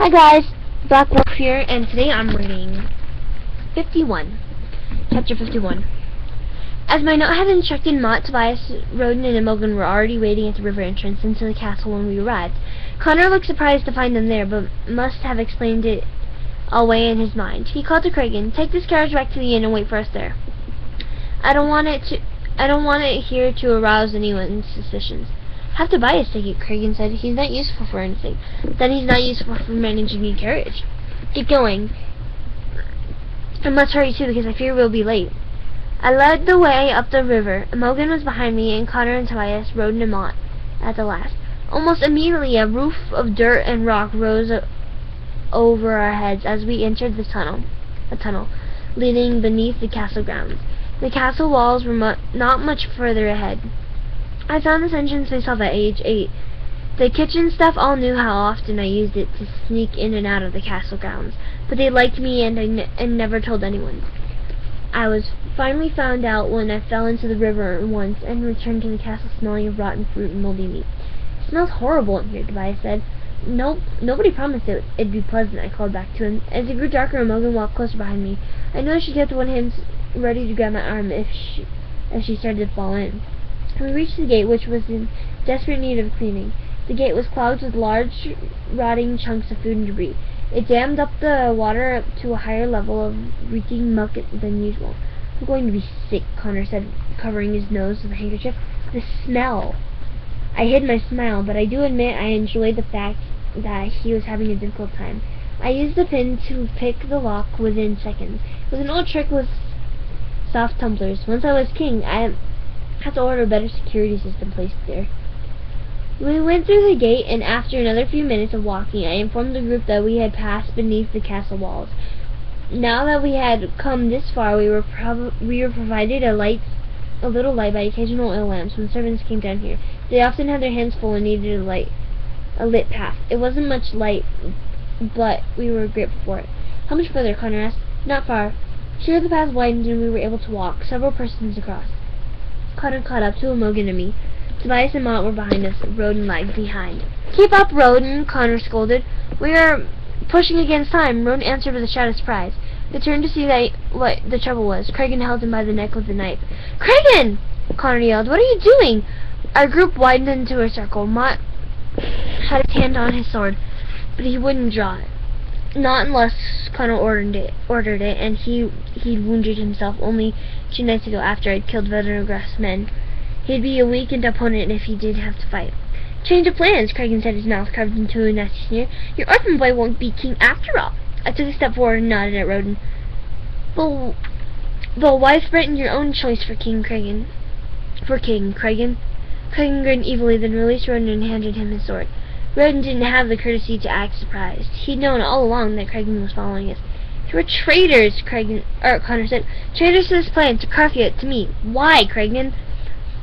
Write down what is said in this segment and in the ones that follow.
Hi guys, Black Wolf here, and today I'm reading 51, chapter 51. As my note had instructed, Mott, Tobias, Roden, and Imogen were already waiting at the river entrance into the castle when we arrived. Connor looked surprised to find them there, but must have explained it away in his mind. He called to Cragen, "Take this carriage back to the inn and wait for us there. I don't want it here to arouse anyone's suspicions." "Have Tobias take it," Cragen said. "He's not useful for anything." "Then he's not useful for managing a carriage. Get going. I must hurry too, because I fear we'll be late." I led the way up the river. Imogen was behind me, and Connor and Tobias, Roden and Mott at the last. Almost immediately a roof of dirt and rock rose over our heads as we entered a tunnel leading beneath the castle grounds. The castle walls were not much further ahead. I found this entrance myself at age 8. The kitchen staff all knew how often I used it to sneak in and out of the castle grounds, but they liked me and never told anyone. I was finally found out when I fell into the river once and returned to the castle smelling of rotten fruit and moldy meat. "It smells horrible in here," Tobias said. "Nope, nobody promised it'd be pleasant," I called back to him. As it grew darker, Imogen walked closer behind me. I noticed she kept one hand ready to grab my arm as she started to fall in. We reached the gate, which was in desperate need of cleaning. The gate was clogged with large, rotting chunks of food and debris. It dammed up the water up to a higher level of reeking muck than usual. "I'm going to be sick," Connor said, covering his nose with a handkerchief. "The smell." I hid my smile, but I do admit I enjoyed the fact that he was having a difficult time. I used the pin to pick the lock within seconds. It was an old trick with soft tumblers. Once I was king, I had to order a better security system placed there. We went through the gate, and after another few minutes of walking, I informed the group that we had passed beneath the castle walls. Now that we had come this far, we were provided a little light by occasional oil lamps when servants came down here. They often had their hands full and needed a lit path. It wasn't much light, but we were grateful for it. "How much further?" Connor asked. "Not far." Here the path widened, and we were able to walk several persons across. Connor caught up to Imogen and me. Tobias and Mott were behind us. Roden lagged behind. "Keep up, Roden!" Connor scolded. "We are pushing against time." Roden answered with a shout of surprise. They turned to see what the trouble was. Cragen held him by the neck with a knife. "Cragen!" Connor yelled. "What are you doing?" Our group widened into a circle. Mott had his hand on his sword, but he wouldn't draw it. Not unless Connor ordered it, and he'd wounded himself only 2 nights ago after I'd killed Venegra's men. He'd be a weakened opponent if he did have to fight. "Change of plans," Cragen said, his mouth carved into a nasty sneer. "Your orphan boy won't be king after all." I took a step forward and nodded at Roden. "Well, why threaten your own choice for King, Cragen?" Cragen grinned evilly, then released Roden and handed him his sword. Roden didn't have the courtesy to act surprised. He'd known all along that Cragen was following us. "You are traitors," Connor said. "Traitors to this plan, to Carthia, to me. Why, Cragen?"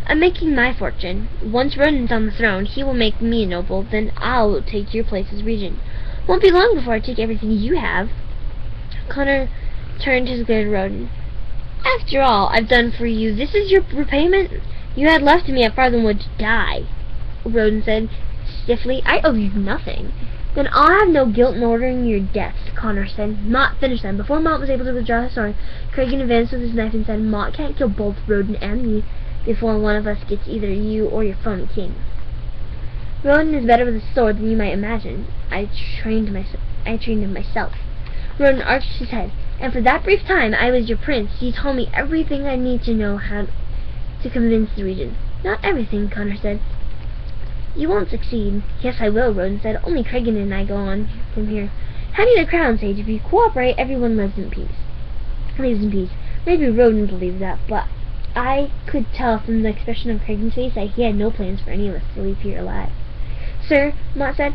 "I'm making my fortune. Once Roden's on the throne, he will make me a noble. Then I'll take your place as regent. Won't be long before I take everything you have." Connor turned his glare to Roden. "After all I've done for you, this is your repayment? You had left me at Farthenwood to die," Roden said stiffly. "I owe you nothing." "Then I'll have no guilt in ordering your deaths," Connor said. "Mott, finish them." Before Mott was able to withdraw his sword, Cragen advanced with his knife and said, "Mott can't kill both Roden and me before one of us gets either you or your phony king. Roden is better with a sword than you might imagine. I trained him myself." Roden arched his head. "And for that brief time I was your prince, you told me everything I need to know how to convince the regent." "Not everything," Connor said. "You won't succeed." "Yes, I will," Roden said. "Only Cragen and I go on from here. Hand me the crown, Sage. If you cooperate, everyone lives in peace." Maybe Roden believed that, but I could tell from the expression of Cragen's face that he had no plans for any of us to leave here alive. "Sir," Mott said.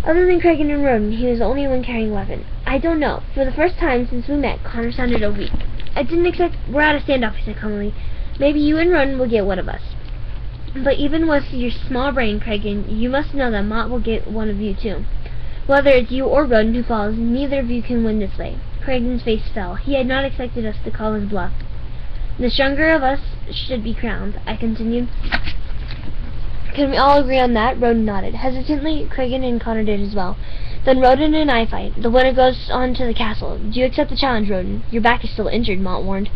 Other than Cragen and Roden, he was the only one carrying a weapon. "I don't know." For the first time since we met, Connor sounded weak. "I didn't expect—" "We're at a standoff," he said calmly. "Maybe you and Roden will get one of us. But even with your small brain, Cragen, you must know that Mott will get one of you too. Whether it's you or Roden who falls, neither of you can win this way." Cragen's face fell. He had not expected us to call his bluff. "The stronger of us should be crowned," I continued. Can we all agree on that? Roden nodded. Hesitantly, Kragan and Connor did as well. Then Roden and I fight. The winner goes on to the castle. Do you accept the challenge, Roden? Your back is still injured, Mott warned.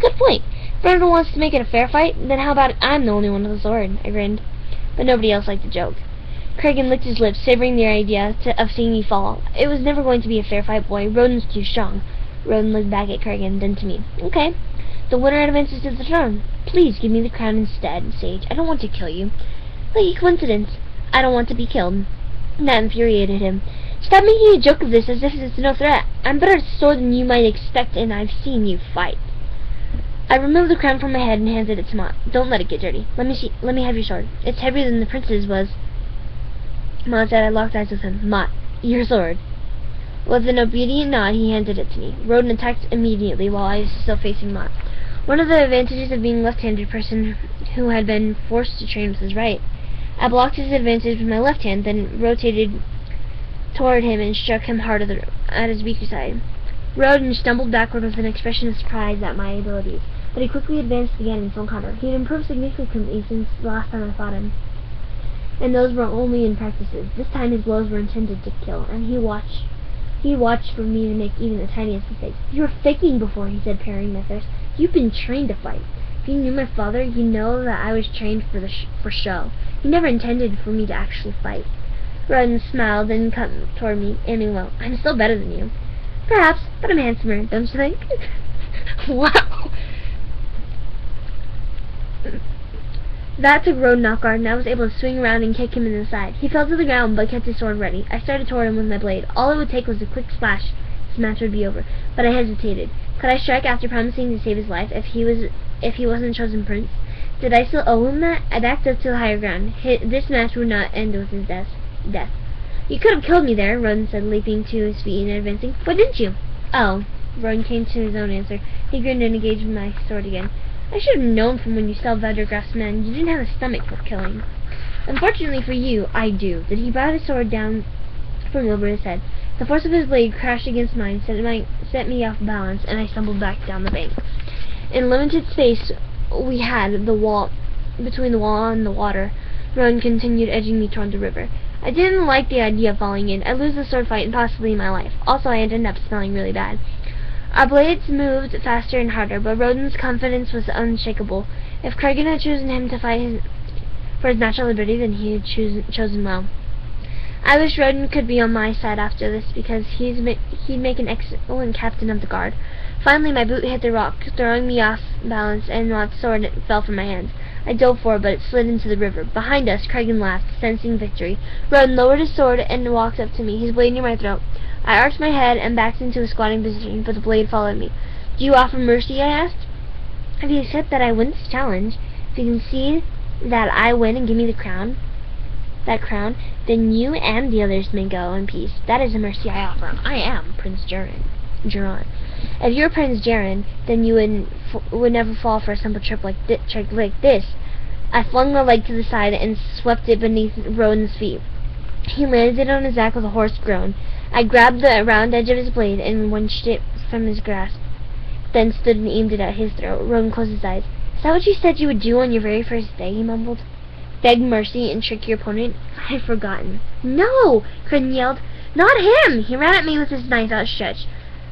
Good point. If everyone wants to make it a fair fight, then how about I'm the only one with a sword? I grinned. But nobody else liked the joke. Kragan licked his lips, savoring the idea of seeing me fall. It was never going to be a fair fight, boy. Roden's too strong. Roden looked back at Kragan, then to me. Okay. The winner advances to the throne. Please give me the crown instead, Sage. I don't want to kill you. Lucky coincidence. I don't want to be killed. That infuriated him. Stop making a joke of this as if it's no threat. I'm better at sword than you might expect, and I've seen you fight. I removed the crown from my head and handed it to Mott. Don't let it get dirty. Let me have your sword. It's heavier than the prince's was. Mott said. I locked eyes with him. Mott, your sword. With an obedient nod, he handed it to me. Roden attacked immediately while I was still facing Mott. One of the advantages of being a left-handed person who had been forced to train with his right. I blocked his advantage with my left hand, then rotated toward him and struck him hard at his weaker side. Roden stumbled backward with an expression of surprise at my abilities, but he quickly advanced again in full counter. He had improved significantly since the last time I fought him, and those were only in practices. This time his blows were intended to kill, and he watched for me to make even the tiniest mistake. You were faking before, he said, parrying my thirst. You've been trained to fight. If you knew my father, you know that I was trained for show. He never intended for me to actually fight. Roden smiled and cut toward me, aiming low. I'm still better than you. Perhaps, but I'm handsomer, don't you think? Wow! That took Roden off guard, and I was able to swing around and kick him in the side. He fell to the ground, but kept his sword ready. I started toward him with my blade. All it would take was a quick splash. His match would be over. But I hesitated. Could I strike after promising to save his life if he wasn't chosen prince? Did I still owe him that? I backed up to the higher ground. This match would not end with his death. You could have killed me there, Roden said, leaping to his feet and advancing. Why didn't you? Oh. Roden came to his own answer. He grinned and engaged with my sword again. I should have known from when you saw Vandergraaf's men. You didn't have a stomach for killing. Unfortunately for you, I do. Then he brought his sword down from over his head. The force of his blade crashed against mine, set me off balance, and I stumbled back down the bank. In limited space we had between the wall and the water, Roden continued edging me toward the river. I didn't like the idea of falling in. I'd lose the sword fight and possibly my life. Also, I'd end up smelling really bad. Our blades moved faster and harder, but Roden's confidence was unshakable. If Kragan had chosen him to fight for his natural liberty, then he had chosen well. I wish Roden could be on my side after this, because he'd make an excellent captain of the guard. Finally, my boot hit the rock, throwing me off balance, and Mott's sword fell from my hands. I dove for it, but it slid into the river. Behind us, Kragan laughed, sensing victory. Roden lowered his sword and walked up to me, his blade near my throat. I arched my head and backed into a squatting position, but the blade followed me. Do you offer mercy? I asked. If you accept that I win this challenge, if you can see that I win and give me the crown, then you and the others may go in peace. That is the mercy I offer. I am Prince Geron. If you're Prince Geron, then you would never fall for a simple trick like this. I flung the leg to the side and swept it beneath Roden's feet. He landed on his back with a hoarse groan. I grabbed the round edge of his blade and wrenched it from his grasp, then stood and aimed it at his throat. Roden closed his eyes. Is that what you said you would do on your very first day? He mumbled. Beg mercy and trick your opponent? I'd forgotten. No! Kragan yelled. Not him! He ran at me with his knife outstretched.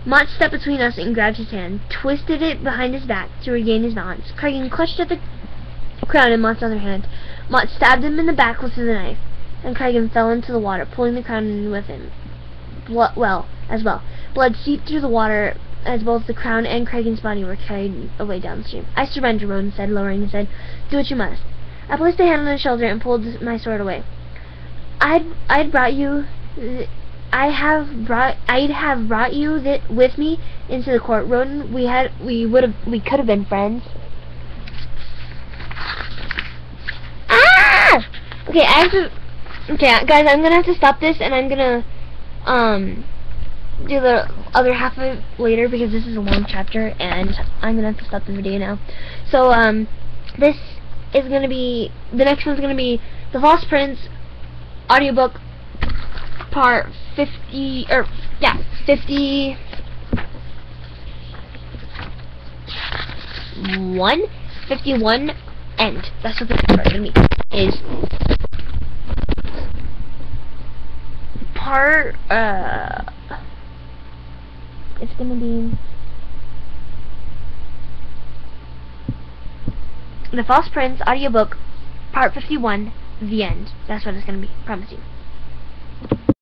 Mott stepped between us and grabbed his hand, twisted it behind his back to regain his balance. Kragan clutched at the crown in Mott's other hand. Mott stabbed him in the back with the knife, and Kragan fell into the water, pulling the crown in with him. Blood seeped through the water as both the crown and Kragan's body were carried away downstream. I surrender, Roden said, lowering his head. Do what you must. I placed a hand on his shoulder and pulled my sword away. I'd have brought you with me into the court, Roden. We could have been friends. Ah! Okay, guys, I'm gonna have to stop this, and I'm gonna do the other half of it later, because this is a long chapter, and I'm gonna have to stop the video now. So this is gonna be, the next one's gonna be The False Prince audiobook part 51, end. That's what the part is gonna be. is part, it's gonna be The False Prince audiobook, part 51, the end. That's what it's gonna be, promise you.